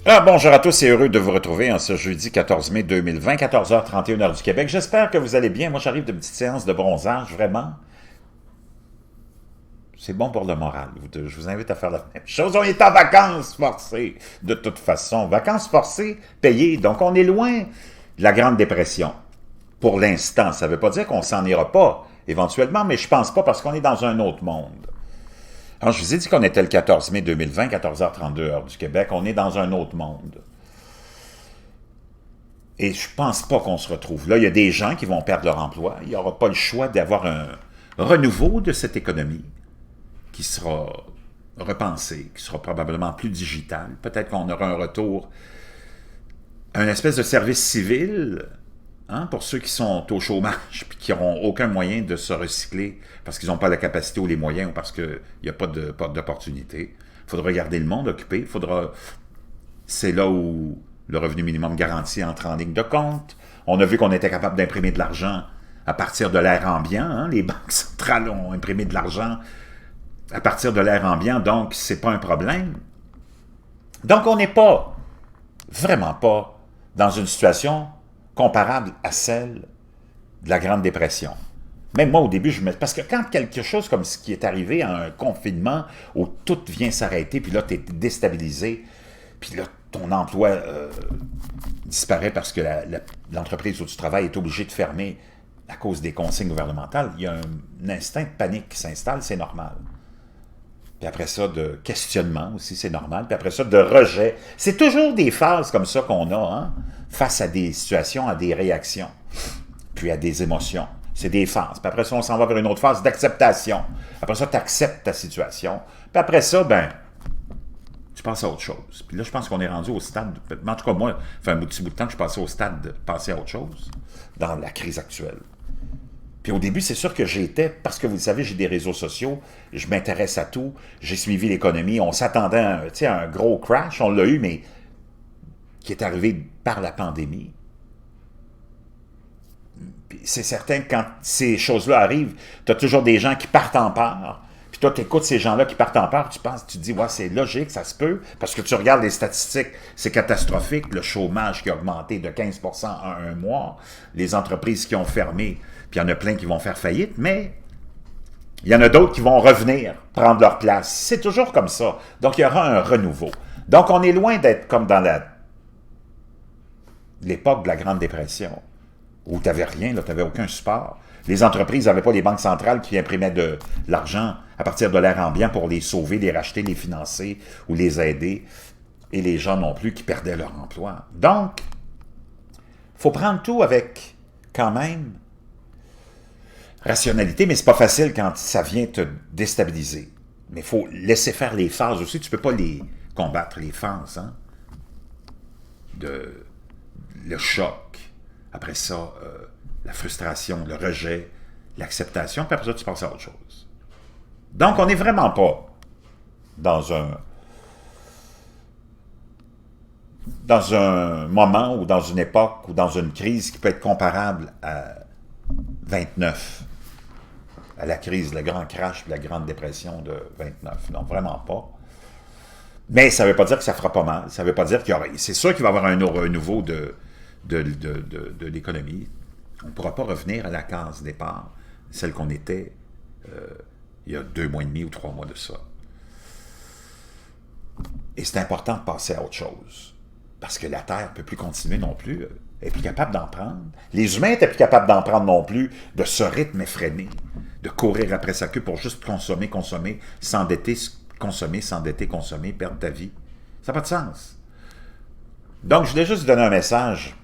Bonjour à tous et heureux de vous retrouver en ce jeudi 14 mai 2020, 14h31 heure du Québec. J'espère que vous allez bien. Moi, j'arrive d'une petite séance de bronzage, vraiment. C'est bon pour le moral. Je vous invite à faire la même chose. On est en vacances forcées, de toute façon. Vacances forcées, payées. Donc, on est loin de la Grande Dépression. Pour l'instant, ça ne veut pas dire qu'on s'en ira pas, éventuellement, mais je pense pas parce qu'on est dans un autre monde. Alors, je vous ai dit qu'on était le 14 mai 2020, 14h32 heure du Québec. On est dans un autre monde. Et je pense pas qu'on se retrouve là. Il y a des gens qui vont perdre leur emploi. Il n'y aura pas le choix d'avoir un renouveau de cette économie qui sera repensée, qui sera probablement plus digitale. Peut-être qu'on aura un retour à une espèce de service civil, hein, pour ceux qui sont au chômage et qui n'auront aucun moyen de se recycler parce qu'ils n'ont pas la capacité ou les moyens ou parce qu'il n'y a pas d'opportunité. Il faudra garder le monde occupé. C'est là où le revenu minimum garanti entre en ligne de compte. On a vu qu'on était capable d'imprimer de l'argent à partir de l'air ambiant. Hein. Les banques centrales ont imprimé de l'argent à partir de l'air ambiant, donc c'est pas un problème. Donc on n'est pas, vraiment pas, dans une situation comparable à celle de la Grande Dépression. Même moi, au début, parce que quand quelque chose comme ce qui est arrivé à un confinement où tout vient s'arrêter, puis là, tu es déstabilisé, puis là, ton emploi disparaît parce que l'entreprise où tu travailles est obligée de fermer à cause des consignes gouvernementales, il y a un instinct de panique qui s'installe, c'est normal. Puis après ça, de questionnement aussi, c'est normal. Puis après ça, de rejet. C'est toujours des phases comme ça qu'on a, hein, face à des situations, à des réactions, puis à des émotions. C'est des phases. Puis après ça, on s'en va vers une autre phase d'acceptation. Après ça, tu acceptes ta situation. Puis après ça, tu passes à autre chose. Puis là, je pense qu'on est rendu au stade, en tout cas moi, ça fait un petit bout de temps que je passais au stade de passer à autre chose dans la crise actuelle. Puis au début, c'est sûr que j'étais, parce que vous le savez, j'ai des réseaux sociaux, je m'intéresse à tout, j'ai suivi l'économie, on s'attendait à un gros crash, on l'a eu, mais qui est arrivé par la pandémie. Puis c'est certain que quand ces choses-là arrivent, tu as toujours des gens qui partent en peur. Puis toi, tu écoutes ces gens-là qui partent en peur, tu te dis, ouais, c'est logique, ça se peut, parce que tu regardes les statistiques, c'est catastrophique, le chômage qui a augmenté de 15% en un mois, les entreprises qui ont fermé, puis il y en a plein qui vont faire faillite, mais il y en a d'autres qui vont revenir, prendre leur place. C'est toujours comme ça. Donc, il y aura un renouveau. Donc, on est loin d'être comme dans l'époque de la Grande Dépression, où tu n'avais rien, tu n'avais aucun support. Les entreprises n'avaient pas les banques centrales qui imprimaient de l'argent à partir de l'air ambiant pour les sauver, les racheter, les financer ou les aider. Et les gens non plus qui perdaient leur emploi. Donc, il faut prendre tout avec, quand même, rationalité, mais c'est pas facile quand ça vient te déstabiliser. Mais il faut laisser faire les phases aussi. Tu peux pas les combattre, les phases, hein? Le choc. Après ça, la frustration, le rejet, l'acceptation, puis après ça, tu passes à autre chose. Donc, on n'est vraiment pas dans un moment ou dans une époque ou dans une crise qui peut être comparable à 29, à la crise, le grand crash, la grande dépression de 29. Non, vraiment pas. Mais ça ne veut pas dire que ça ne fera pas mal. Ça ne veut pas dire qu'il y aura... C'est sûr qu'il va y avoir un renouveau de l'économie. On ne pourra pas revenir à la case départ, celle qu'on était il y a 2 mois et demi ou 3 mois de ça. Et c'est important de passer à autre chose. Parce que la Terre ne peut plus continuer non plus. Elle n'est plus capable d'en prendre. Les humains n'étaient plus capables d'en prendre non plus, de ce rythme effréné, de courir après sa queue pour juste consommer, consommer, s'endetter, consommer, s'endetter, consommer, perdre ta vie. Ça n'a pas de sens. Donc, je voulais juste vous donner un message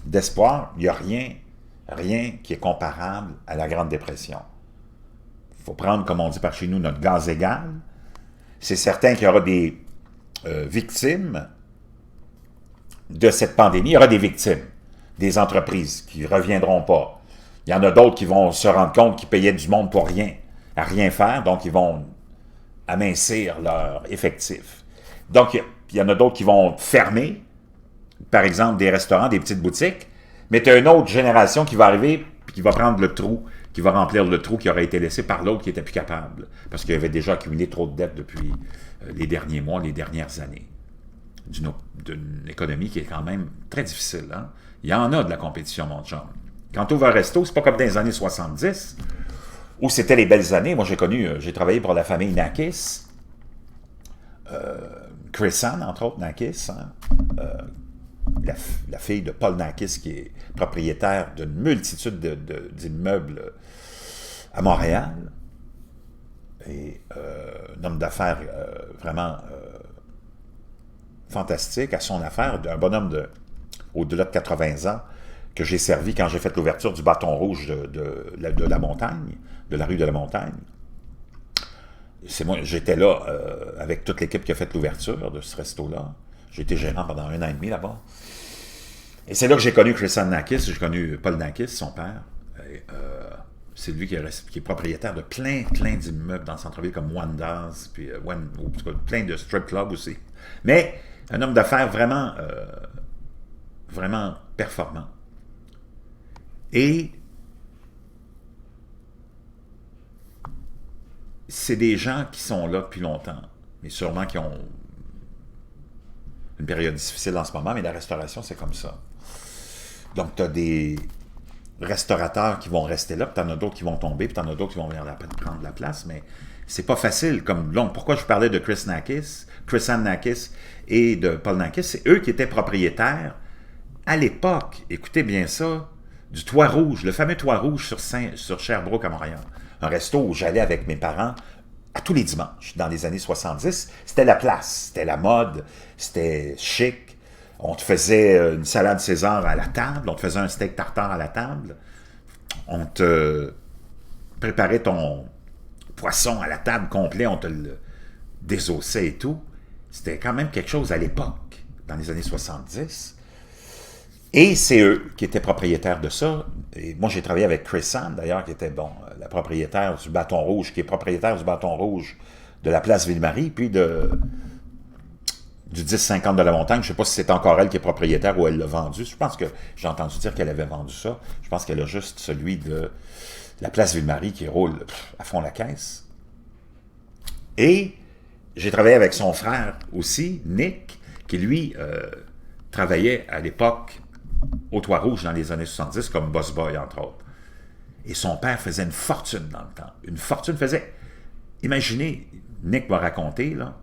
d'espoir. Il n'y a rien qui est comparable à la Grande Dépression. Il faut prendre, comme on dit par chez nous, notre gaz égal. C'est certain qu'il y aura des victimes de cette pandémie. Il y aura des victimes, des entreprises qui ne reviendront pas. Il y en a d'autres qui vont se rendre compte qu'ils payaient du monde pour rien, à rien faire, donc ils vont amincir leur effectif. Donc, il y en a d'autres qui vont fermer, par exemple, des restaurants, des petites boutiques, mais tu as une autre génération qui va arriver et qui va prendre le trou, qui va remplir le trou qui aurait été laissé par l'autre qui n'était plus capable, parce qu'il avait déjà accumulé trop de dettes depuis les derniers mois, les dernières années. d'une économie qui est quand même très difficile. Hein? Il y en a de la compétition, mon chum. Quand tu ouvres un resto, c'est pas comme dans les années 70, où c'était les belles années. Moi, j'ai travaillé pour la famille Nakis, Crescent, entre autres, Nakis, hein? La fille de Paul Nakis, qui est propriétaire d'une multitude d'immeubles à Montréal, et un homme d'affaires vraiment fantastique à son affaire, un bonhomme au-delà de 80 ans, que j'ai servi quand j'ai fait l'ouverture du bâton rouge de la montagne, de la rue de la Montagne. J'étais là avec toute l'équipe qui a fait l'ouverture de ce resto-là. J'ai été gérant pendant 1 an et demi là-bas. Et c'est là que j'ai connu Crescent Nakis, j'ai connu Paul Nakis, son père. C'est lui qui est propriétaire de plein d'immeubles dans le centre-ville, comme Wanda's, puis plein de strip clubs aussi. Mais un homme d'affaires vraiment performant. Et c'est des gens qui sont là depuis longtemps, mais sûrement qui ont une période difficile en ce moment, mais la restauration, c'est comme ça. Donc, tu as des restaurateurs qui vont rester là, puis tu en as d'autres qui vont tomber, puis tu en as d'autres qui vont venir prendre la place, mais c'est pas facile. Pourquoi je parlais de Crescent Nakis et de Paul Nakis, c'est eux qui étaient propriétaires à l'époque, écoutez bien ça, du Toit Rouge, le fameux Toit Rouge sur Sherbrooke à Montréal. Un resto où j'allais avec mes parents à tous les dimanches, dans les années 70. C'était la place, c'était la mode, c'était chic. On te faisait une salade César à la table, on te faisait un steak tartare à la table, on te préparait ton poisson à la table complet, on te le désossait et tout. C'était quand même quelque chose à l'époque, dans les années 70. Et c'est eux qui étaient propriétaires de ça. Et moi, j'ai travaillé avec Crescent, d'ailleurs, qui était, la propriétaire du Bâton Rouge, qui est propriétaire du Bâton Rouge de la place Ville-Marie, puis du 1050 de la Montagne. Je ne sais pas si c'est encore elle qui est propriétaire ou elle l'a vendu. Je pense que j'ai entendu dire qu'elle avait vendu ça. Je pense qu'elle a juste celui de la place Ville-Marie qui roule à fond la caisse. Et j'ai travaillé avec son frère aussi, Nick, qui lui travaillait à l'époque au Toit Rouge dans les années 70 comme boss boy, entre autres. Et son père faisait une fortune dans le temps. Une fortune faisait... Imaginez, Nick m'a raconté, là,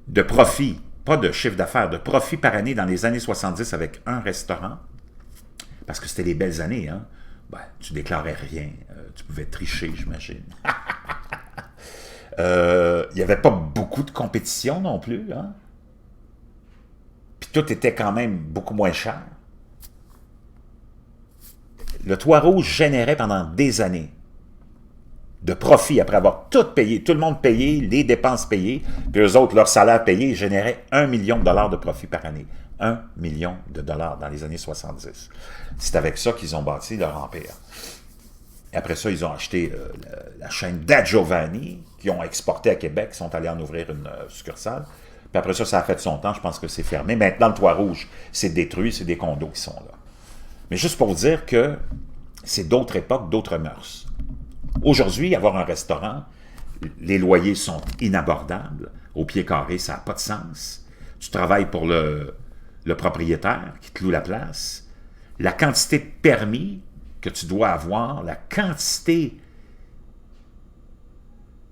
de profit, pas de chiffre d'affaires, de profit par année dans les années 70 avec un restaurant, parce que c'était les belles années, hein? Tu déclarais rien, tu pouvais tricher, j'imagine. Il n'y avait pas beaucoup de compétition non plus, hein? Puis tout était quand même beaucoup moins cher. Le Toit Rouge générait pendant des années de profit après avoir tout payé, tout le monde payé, les dépenses payées, puis eux autres, leur salaire payé, ils généraient 1 million de dollars de profit par année. 1 million de dollars dans les années 70. C'est avec ça qu'ils ont bâti leur empire. Et après ça, ils ont acheté la chaîne Da Giovanni, qui ont exporté à Québec, ils sont allés en ouvrir une succursale. Puis après ça, ça a fait son temps, je pense que c'est fermé. Maintenant, le Toit Rouge, c'est détruit, c'est des condos qui sont là. Mais juste pour vous dire que c'est d'autres époques, d'autres mœurs. Aujourd'hui, avoir un restaurant, les loyers sont inabordables. Au pied carré, ça n'a pas de sens. Tu travailles pour le propriétaire qui te loue la place. La quantité de permis que tu dois avoir, la quantité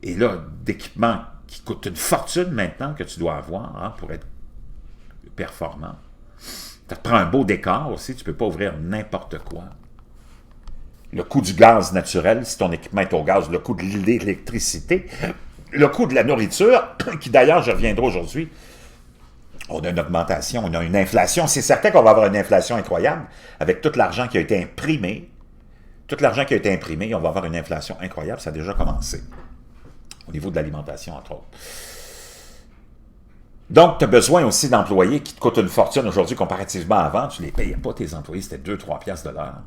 et là d'équipements qui coûtent une fortune maintenant que tu dois avoir, hein, pour être performant. Ça te prend un beau décor aussi, tu ne peux pas ouvrir n'importe quoi. Le coût du gaz naturel, si ton équipement est au gaz, le coût de l'électricité, le coût de la nourriture, qui d'ailleurs, je reviendrai aujourd'hui, on a une augmentation, on a une inflation. C'est certain qu'on va avoir une inflation incroyable avec tout l'argent qui a été imprimé. Tout l'argent qui a été imprimé, on va avoir une inflation incroyable, ça a déjà commencé. Au niveau de l'alimentation, entre autres. Donc, tu as besoin aussi d'employés qui te coûtent une fortune aujourd'hui comparativement à avant. Tu ne les payais pas, tes employés, c'était 2-3 piastres de l'heure.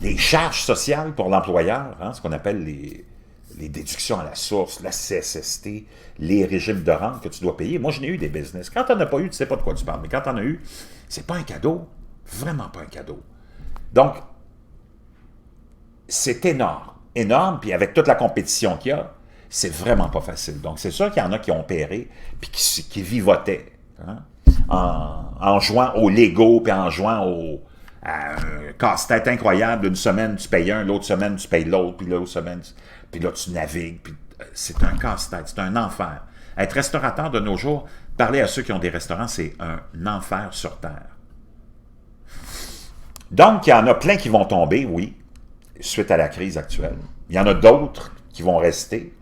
Les charges sociales pour l'employeur, hein, ce qu'on appelle les déductions à la source, la CSST, les régimes de rente que tu dois payer. Moi, je n'ai eu des business. Quand tu n'en as pas eu, tu ne sais pas de quoi tu parles. Mais quand tu en as eu, c'est pas un cadeau. Vraiment pas un cadeau. Donc, c'est énorme. Énorme, puis avec toute la compétition qu'il y a, C'est vraiment pas facile. Donc, c'est sûr qu'il y en a qui ont péré, puis qui vivotaient, hein, en jouant au Lego, puis en jouant à un casse-tête incroyable. Une semaine, tu payes un, l'autre semaine, tu payes l'autre, puis l'autre semaine, puis là, tu navigues. Puis c'est un casse-tête, c'est un enfer. Être restaurateur de nos jours, parler à ceux qui ont des restaurants, c'est un enfer sur Terre. Donc, il y en a plein qui vont tomber, oui, suite à la crise actuelle. Il y en a d'autres qui vont rester.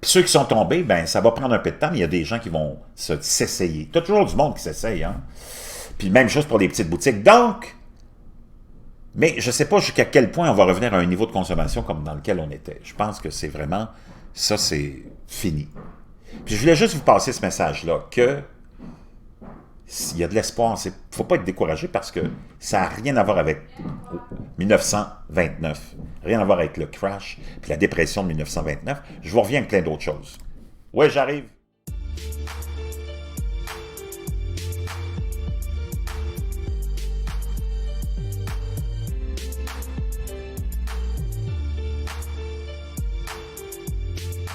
Puis ceux qui sont tombés, ben ça va prendre un peu de temps, mais il y a des gens qui vont s'essayer. Tu as toujours du monde qui s'essaye, hein? Puis même chose pour les petites boutiques. Donc, mais je ne sais pas jusqu'à quel point on va revenir à un niveau de consommation comme dans lequel on était. Je pense que c'est vraiment, ça c'est fini. Puis je voulais juste vous passer ce message-là, que s'il y a de l'espoir, il ne faut pas être découragé parce que ça n'a rien à voir avec 1929, rien à voir avec le crash, puis la dépression de 1929. Je vous reviens avec plein d'autres choses. Oui, j'arrive.